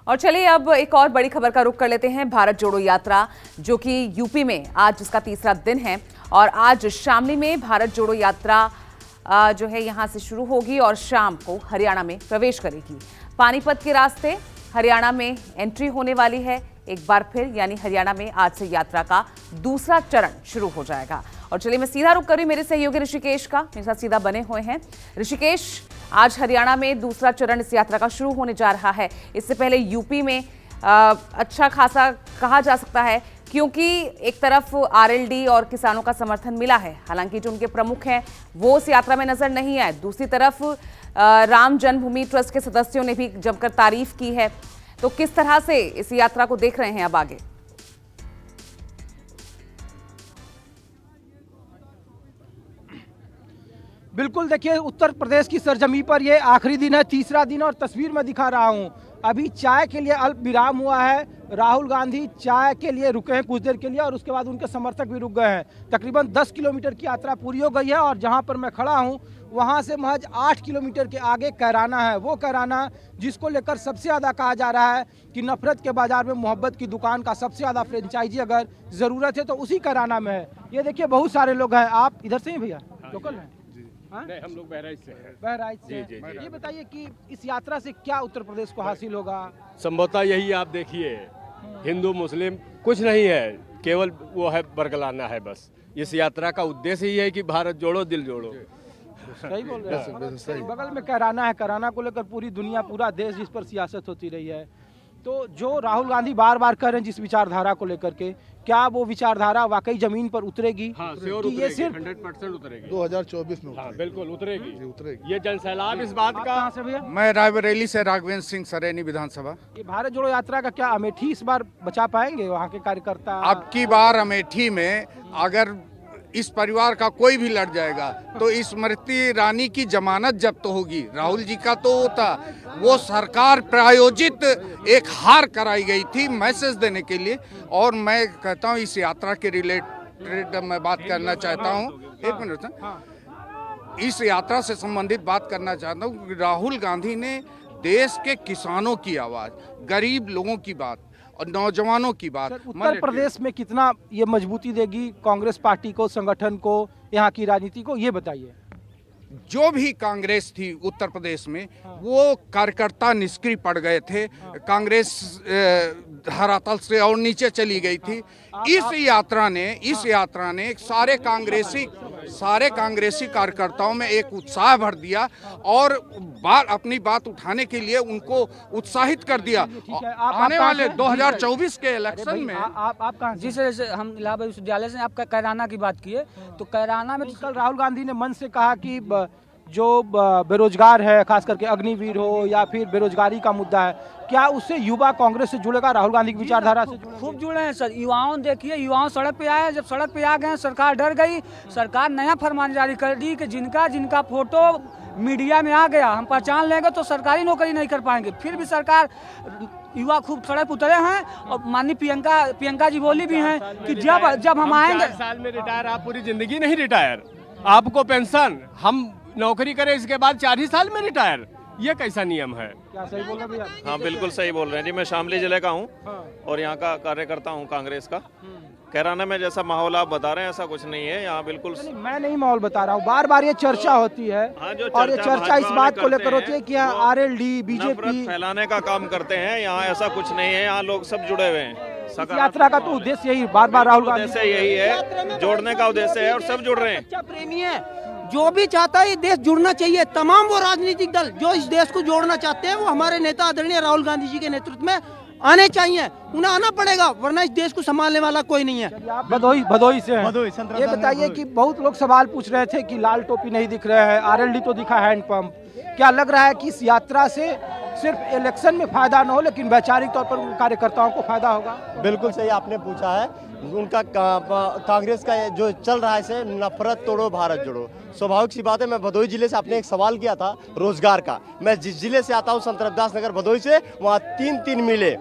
और चलिए अब एक और बड़ी खबर का रुख कर लेते हैं। भारत जोड़ो यात्रा जो कि यूपी में आज इसका तीसरा दिन है और आज शामली में भारत जोड़ो यात्रा जो है यहां से शुरू होगी और शाम को हरियाणा में प्रवेश करेगी। पानीपत के रास्ते हरियाणा में एंट्री होने वाली है एक बार फिर, यानी हरियाणा में आज से यात्रा का दूसरा चरण शुरू हो जाएगा। और चलिए मैं सीधा रुख कर रही हूं मेरे सहयोगी ऋषिकेश का, मेरे साथ सीधा बने हुए हैं। ऋषिकेश, आज हरियाणा में दूसरा चरण इस यात्रा का शुरू होने जा रहा है। इससे पहले यूपी में अच्छा खासा कहा जा सकता है, क्योंकि एक तरफ आरएलडी और किसानों का समर्थन मिला है, हालांकि जो उनके प्रमुख हैं वो इस यात्रा में नजर नहीं आए। दूसरी तरफ राम जन्मभूमि ट्रस्ट के सदस्यों ने भी जमकर तारीफ की है। तो किस तरह से इस यात्रा को देख रहे हैं अब आगे? बिल्कुल, देखिए उत्तर प्रदेश की सरजमी पर ये आखिरी दिन है, तीसरा दिन, और तस्वीर मैं दिखा रहा हूँ। अभी चाय के लिए अल्प विराम हुआ है। राहुल गांधी चाय के लिए रुके हैं कुछ देर के लिए और उसके बाद उनके समर्थक भी रुक गए हैं। तकरीबन 10 किलोमीटर की यात्रा पूरी हो गई है और जहां पर मैं खड़ा हूं वहां से महज 8 किलोमीटर के आगे कैराना है। वो कैराना जिसको लेकर सबसे ज़्यादा कहा जा रहा है कि नफरत के बाजार में मोहब्बत की दुकान का सबसे ज़्यादा फ्रेंचाइजी अगर ज़रूरत है तो उसी कैराना में है। ये देखिए बहुत सारे लोग हैं। आप इधर से ही भैया? लोकल हैं? नहीं, हम लोग बहराइच से हैं। बहराइच से। जी। ये बताइए कि इस यात्रा से क्या उत्तर प्रदेश को हासिल होगा? संभवतः यही आप देखिए, हिंदू मुस्लिम कुछ नहीं है, केवल वो है बरगलाना है बस। इस यात्रा का उद्देश्य ही है कि भारत जोड़ो दिल जोड़ो। सही बोल रहे हैं। बगल में कैराना है, कैराना को लेकर पूरी दुनिया पूरा देश जिस पर सियासत होती रही है। तो जो राहुल गांधी बार बार कह रहे हैं जिस विचारधारा को लेकर के, क्या वो विचारधारा वाकई जमीन पर उतरेगी? हाँ, कि उतरेगी, ये सिर्फ 100% उतरेगी। 2024 में हाँ, बिल्कुल उतरेगी। उतरेगी। ये जनसैलाब इस बात का। कहाँ से भैया? मैं रायबरेली से राघवेंद्र सिंह, सरेनी विधानसभा। ये भारत जोड़ो यात्रा का क्या अमेठी इस बार बचा पाएंगे वहाँ के कार्यकर्ता? अब की बार अमेठी में अगर इस परिवार का कोई भी लड़ जाएगा तो स्मृति ईरानी की जमानत जब्त होगी। राहुल जी का तो होता, वो सरकार प्रायोजित एक हार कराई गई थी मैसेज देने के लिए। और मैं कहता हूँ इस यात्रा के रिलेटेड मैं बात करना चाहता हूँ। एक मिनट, इस यात्रा से संबंधित बात करना चाहता हूँ। राहुल गांधी ने देश के किसानों की आवाज़, गरीब लोगों की बात और नौजवानों की बात, उत्तर प्रदेश में कितना ये मजबूती देगी कांग्रेस पार्टी को, संगठन को, यहाँ की राजनीति को, ये बताइए। जो भी कांग्रेस थी उत्तर प्रदेश में वो कार्यकर्ता निष्क्रिय पड़ गए थे। कांग्रेस धरातल से और नीचे चली गई थी। इस यात्रा ने सारे कांग्रेसी कार्यकर्ताओं में एक उत्साह भर दिया और अपनी बात उठाने के लिए उनको उत्साहित कर दिया। आने वाले 2024 के इलेक्शन में आप कहाँ? जी सर, हम इलाहाबाद विश्वविद्यालय से। आपका कैराना की बात किए तो कैराना में कल राहुल गांधी ने मन से कहा कि जो बेरोजगार है, खास करके अग्निवीर हो या फिर बेरोजगारी का मुद्दा है, क्या उससे युवा कांग्रेस से जुड़ेगा, राहुल गांधी की विचारधारा से जुड़ेगा? खूब जुड़े हैं सर। युवाओं देखिए, युवाओं सड़क पे आए। जब सड़क पे आ गए सरकार डर गई। सरकार नया फरमान जारी कर दी कि जिनका फोटो मीडिया में आ गया हम पहचान लेंगे तो सरकारी नौकरी नहीं कर पाएंगे। फिर भी सरकार, युवा खूब सड़क उतरे हैं और माननीय प्रियंका जी बोली भी हैं कि जब हम आएंगे। 4 साल में रिटायर, आप पूरी जिंदगी नहीं रिटायर, आपको पेंशन, हम नौकरी करें इसके बाद 4 ही साल में रिटायर। ये कैसा नियम है? क्या सही बोल रहे भैया? हाँ बिल्कुल सही बोल रहे हैं जी। मैं शामली जिले का हूँ और यहाँ का कार्यकर्ता हूँ कांग्रेस का। कैराना में जैसा माहौल आप बता रहे हैं ऐसा कुछ नहीं है यहाँ, बिल्कुल। मैं नहीं माहौल बता रहा हूँ, बार बार ये चर्चा होती है। हाँ, जो और ये चर्चा इस बात को लेकर होती है कि यहाँ आरएलडी, बीजेपी फैलाने का काम करते हैं। यहाँ ऐसा कुछ नहीं है, यहाँ लोग सब जुड़े हुए हैं। यात्रा का तो उद्देश्य यही, बार बार राहुल गांधी उद्देश्य यही है, जोड़ने का उद्देश्य है और सब जुड़ रहे हैं। अच्छा प्रेमी है, जो भी चाहता है ये देश जुड़ना चाहिए। तमाम वो राजनीतिक दल जो इस देश को जोड़ना चाहते हैं वो हमारे नेता आदरणीय राहुल गांधी जी के नेतृत्व में आने चाहिए। उन्हें आना पड़ेगा, वरना इस देश को संभालने वाला कोई नहीं है। भदोही से हैं। ये बताइए कि बहुत लोग सवाल पूछ रहे थे कि लाल टोपी नहीं दिख रहे हैं, आरएलडी तो दिखा हैंडपंप। क्या लग रहा है कि इस यात्रा से सिर्फ इलेक्शन में फायदा न हो लेकिन वैचारिक तौर पर कार्यकर्ताओं को फायदा होगा? बिल्कुल सही आपने पूछा है। उनका कांग्रेस का जो चल रहा है से नफरत तोड़ो भारत जोड़ो। स्वाभाविक सी बात है। मैं भदोही जिले से, आपने एक सवाल किया था रोजगार का। मैं जिस जिले से आता हूँ संत रविदास नगर भदोही से, वहाँ 3 मिले,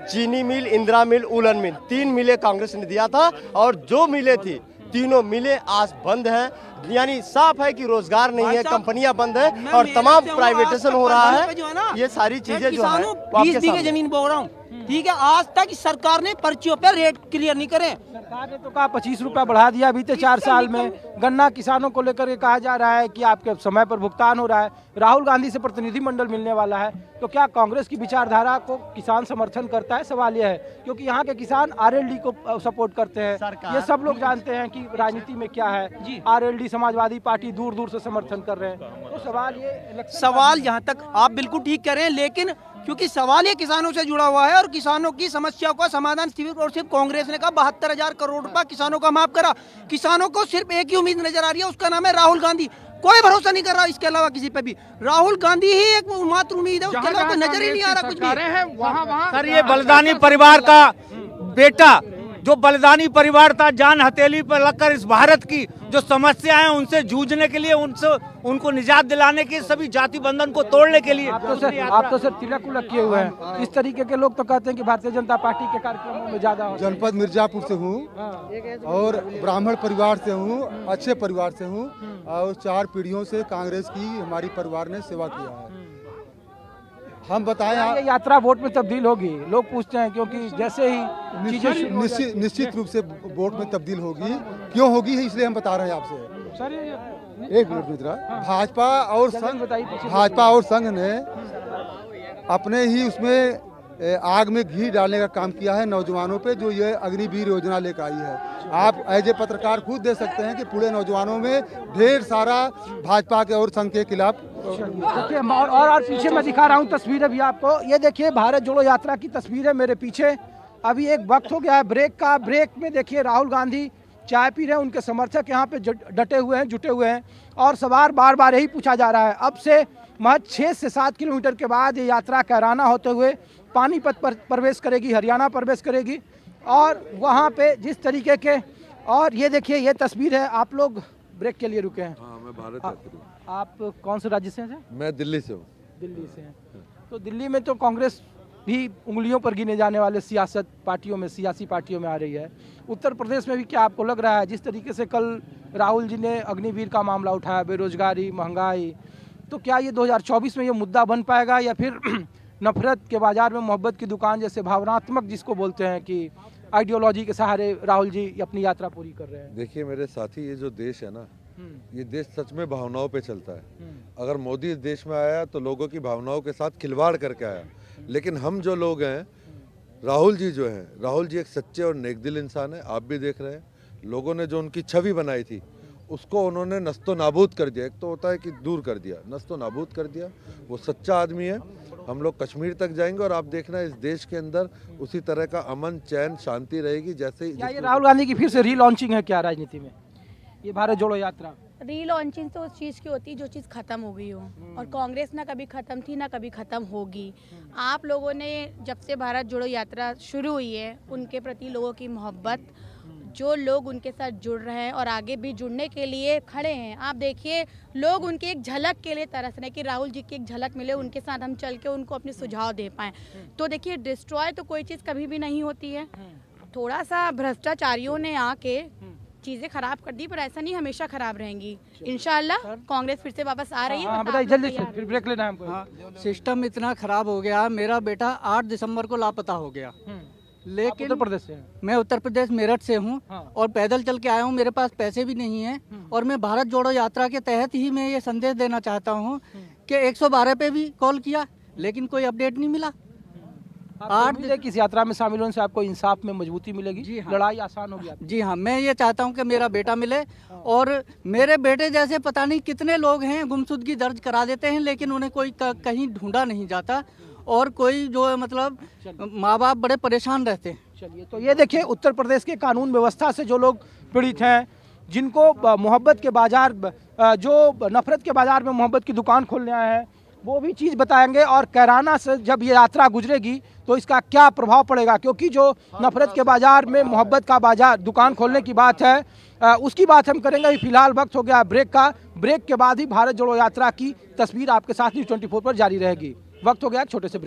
चीनी मिल, इंदिरा मिल, उलन मिल, 3 मिले कांग्रेस ने दिया था। और जो मिले थी तीनों मिले आज बंद है, यानी साफ है कि रोजगार नहीं है, कंपनियां बंद है मैं और मेहनत तमाम से हूँ, प्राइवेटाइजेशन आज हो तक रहा बंगाल पे जो है ना, है। ये सारी चीजें जो है किसानों वो आपके 20 बीघे सामने। जमीन बोल रहा हूँ, ठीक है, आज तक इस सरकार ने पर्चियों पे रेट क्लियर नहीं करे। सरकार ने तो कहा 25 रुपया बढ़ा दिया बीते 4 साल में। गन्ना किसानों को लेकर के कहा जा रहा है कि आपके समय पर भुगतान हो रहा है। राहुल गांधी से प्रतिनिधिमंडल मिलने वाला है, तो क्या कांग्रेस की विचारधारा को किसान समर्थन करता है? सवाल यह है, क्योंकि यहाँ के किसान आरएलडी को सपोर्ट करते हैं। ये सब लोग जानते हैं कि राजनीति में क्या है। आरएलडी समाजवादी पार्टी दूर दूर से समर्थन कर रहे हैं। तो सवाल ये सवाल यहाँ तक आप बिल्कुल ठीक कह रहे हैं, लेकिन क्योंकि सवाल ये किसानों से जुड़ा हुआ है और किसानों की समस्याओं का समाधान सिर्फ और सिर्फ कांग्रेस ने कहा 72,000 करोड़ रुपया किसानों का माफ करा। किसानों को सिर्फ एक ही उम्मीद नजर आ रही है, उसका नाम है राहुल गांधी। कोई भरोसा नहीं कर रहा इसके अलावा किसी पे भी। राहुल गांधी ही एक मात्र उम्मीद है, उसके अलावा नजर ही नहीं आ रहा कुछ भी। सर ये बलिदानी परिवार का बेटा, जो बलिदानी परिवार था, जान हथेली पर लगकर इस भारत की जो समस्या है उनसे जूझने के लिए, उनको निजात दिलाने के, सभी जाति बंधन को तोड़ने के लिए। आप तो सर तिलक उलक किए हुए हैं। इस तरीके के लोग तो कहते हैं कि भारतीय जनता पार्टी के कार्यक्रमों में ज्यादा हो। जनपद मिर्जापुर से हूँ और ब्राह्मण परिवार से हूँ, अच्छे परिवार से हूँ और 4 पीढ़ियों से कांग्रेस की हमारी परिवार ने सेवा किया है। हम बताएं ये यात्रा वोट में तब्दील होगी, लोग पूछते हैं, क्योंकि जैसे ही चीजें निश्चित रूप से वोट में तब्दील होगी। क्यों होगी है इसलिए हम बता रहे हैं आपसे। सर एक मिनट मित्रा, भाजपा और संघ ने अपने ही उसमें आग में घी डालने का काम किया है नौजवानों पे, जो ये अग्निवीर योजना लेकर आई है। आप एज ए पत्रकार खुद देख सकते हैं कि पूरे नौजवानों में ढेर सारा भाजपा के और संघ के खिलाफ। देखिए और पीछे मैं दिखा रहा हूँ तस्वीरें भी आपको। ये देखिए भारत जोड़ो यात्रा की तस्वीर है मेरे पीछे। अभी एक वक्त हो गया है ब्रेक का। ब्रेक में देखिए राहुल गांधी चाय पी रहे हैं, उनके समर्थक यहाँ पे डटे हुए हैं, जुटे हुए हैं और सवाल बार बार यही पूछा जा रहा है। अब से महज 6 से 7 किलोमीटर के बाद ये यात्रा कैराना होते हुए पानीपत पर प्रवेश करेगी, हरियाणा प्रवेश करेगी और वहाँ पे जिस तरीके के, और ये देखिए ये तस्वीर है। आप लोग ब्रेक के लिए रुके हैं? हाँ, मैं भारत यात्री हूँ। आप कौन से राज्य से हैं? मैं दिल्ली से हूँ। दिल्ली से हैं। तो दिल्ली में तो कांग्रेस भी उंगलियों पर गिने जाने वाले सियासी पार्टियों में आ रही है। उत्तर प्रदेश में भी क्या आपको लग रहा है, जिस तरीके से कल राहुल जी ने अग्निवीर का मामला उठाया, बेरोजगारी, महंगाई, तो क्या ये 2024 में ये मुद्दा बन पाएगा या फिर नफरत के बाजार में मोहब्बत की दुकान जैसे भावनात्मक जिसको बोलते हैं कि आइडियोलॉजी के सहारे राहुल जी अपनी यात्रा पूरी कर रहे हैं? देखिए मेरे साथी, ये जो देश है ना, ये देश सच में भावनाओं पे चलता है। अगर मोदी इस देश में आया तो लोगों की भावनाओं के साथ खिलवाड़ करके आया, लेकिन हम जो लोग हैं, राहुल जी जो हैं, राहुल जी एक सच्चे और नेकदिल इंसान है। आप भी देख रहे हैं, लोगों ने जो उनकी छवि बनाई थी उसको उन्होंने नस्तो नाबूद कर दिया। एक तो होता है कि दूर कर दिया, नस्तो नाबूद कर दिया। वो सच्चा आदमी है। हम लोग कश्मीर तक जाएंगे और आप देखना इस देश के अंदर उसी तरह का अमन, चैन, शांति रहेगी जैसे। क्या ये राहुल गांधी की फिर से रीलॉन्चिंग है क्या राजनीति में, ये भारत जोड़ो यात्रा? रीलॉन्चिंग तो उस चीज़ की होती है जो चीज़ ख़त्म हो गई हो, और कांग्रेस ना कभी ख़त्म थी ना कभी ख़त्म होगी। आप लोगों ने जब से भारत जोड़ो यात्रा शुरू हुई है, उनके प्रति लोगों की मोहब्बत, जो लोग उनके साथ जुड़ रहे हैं और आगे भी जुड़ने के लिए खड़े हैं। आप देखिए लोग उनकी एक झलक के लिए तरस रहे हैं कि राहुल जी की एक झलक मिले, उनके साथ हम चल के उनको अपने सुझाव दे पाएँ। तो देखिए डिस्ट्रॉय तो कोई चीज़ कभी भी नहीं होती है। थोड़ा सा भ्रष्टाचारियों ने आके चीजें खराब कर दी, पर ऐसा नहीं हमेशा खराब रहेंगी। इंशाल्लाह कांग्रेस फिर से वापस आ रही है। बताइए जल्दी से, फिर ब्रेक लेना है हमको। हाँ, सिस्टम इतना खराब हो गया, मेरा बेटा 8 दिसंबर को लापता हो गया। लेकिन उत्तर प्रदेश से? मैं उत्तर प्रदेश मेरठ से हूँ और पैदल चल के आया हूँ। मेरे पास पैसे भी नहीं है और मैं भारत जोड़ो यात्रा के तहत ही मैं ये संदेश देना चाहता हूँ कि 112 पे भी कॉल किया लेकिन कोई अपडेट नहीं मिला। 8 दिन की इस यात्रा में शामिल होने से आपको इंसाफ में मजबूती मिलेगी? जी हाँ, लड़ाई आसान होगी आपकी? जी हाँ, मैं ये चाहता हूँ कि मेरा बेटा मिले और मेरे बेटे जैसे पता नहीं कितने लोग हैं गुमशुदगी दर्ज करा देते हैं लेकिन उन्हें कोई कहीं ढूंढा नहीं जाता और कोई जो है मतलब माँ बाप बड़े परेशान रहते हैं। चलिए, तो ये देखिए उत्तर प्रदेश के कानून व्यवस्था से जो लोग पीड़ित हैं, जिनको मोहब्बत के बाजार, जो नफरत के बाजार में मोहब्बत की दुकान खोलने आए हैं, वो भी चीज़ बताएंगे। और कैराना से जब ये यात्रा गुजरेगी तो इसका क्या प्रभाव पड़ेगा, क्योंकि जो नफरत के बाजार में मोहब्बत का बाजार दुकान खोलने की बात है, उसकी बात हम करेंगे। फिलहाल वक्त हो गया ब्रेक का। ब्रेक के बाद ही भारत जोड़ो यात्रा की तस्वीर आपके साथ न्यूज़ 24 पर जारी रहेगी। वक्त हो गया छोटे से ब्रेक।